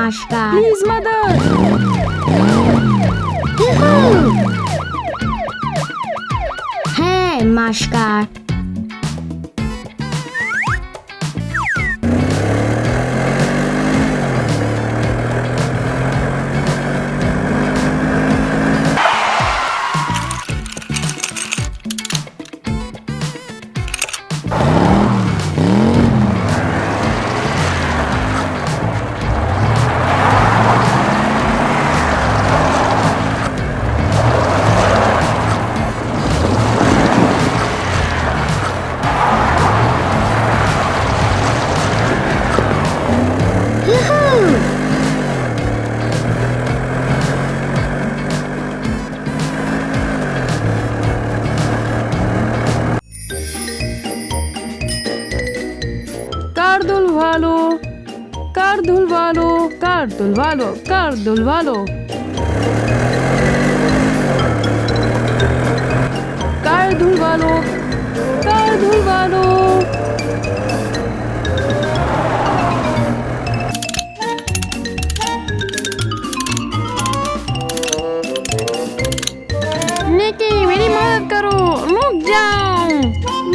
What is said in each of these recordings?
नमस्कार। Please mother. है नमस्कार। कार धुलवा लो, कार धुलवा लो, कार धुलवा लो, कार धुलवा लो, कार धुलवा लो। निकी मेरी मदद करो, रुक जाओ,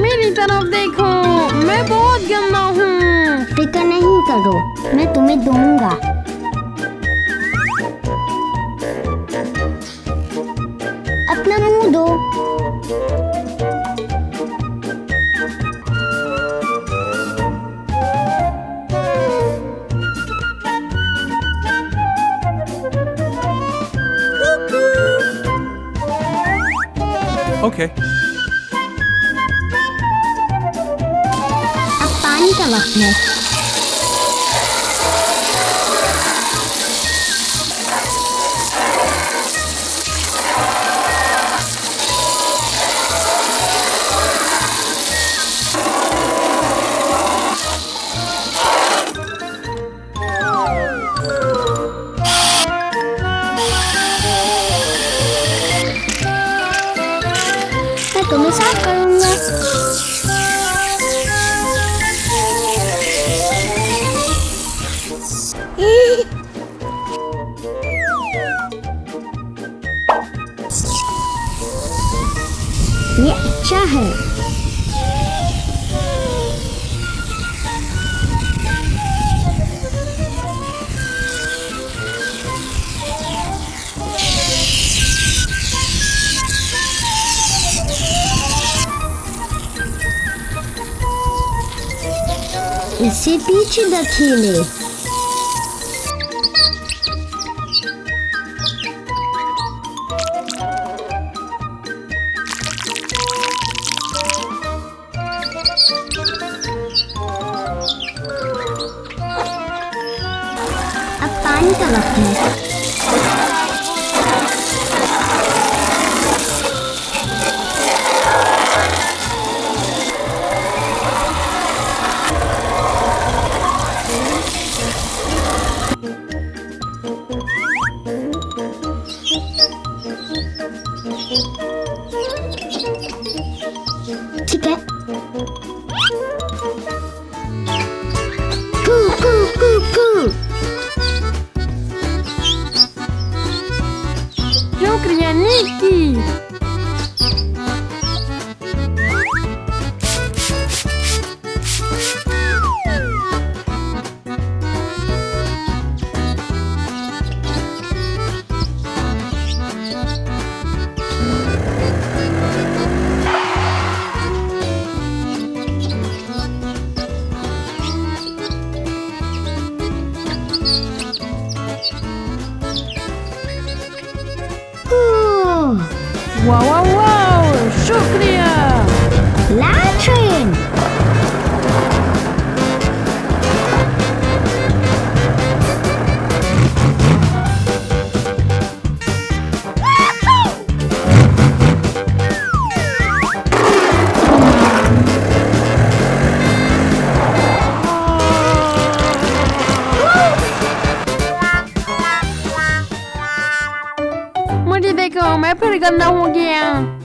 मेरी तरफ देखो, मैं बहुत गंदा हूँ। फिक्र नहीं करो, मैं तुम्हें दूंगा। अपना मुंह दो। ओके। अब पानी का वक्त है। मैं तुम्हें साफ करूंगा। ये अच्छा है। इसे पीछे धकेले। अब पानी का वक्त है। ठीक है। कू कू कू कू। शुक्रिया निकी। वाह वाह वाह, शुक्रिया। लैट्रिन। मुझे देखो, मैं फिर गंदा हो गया।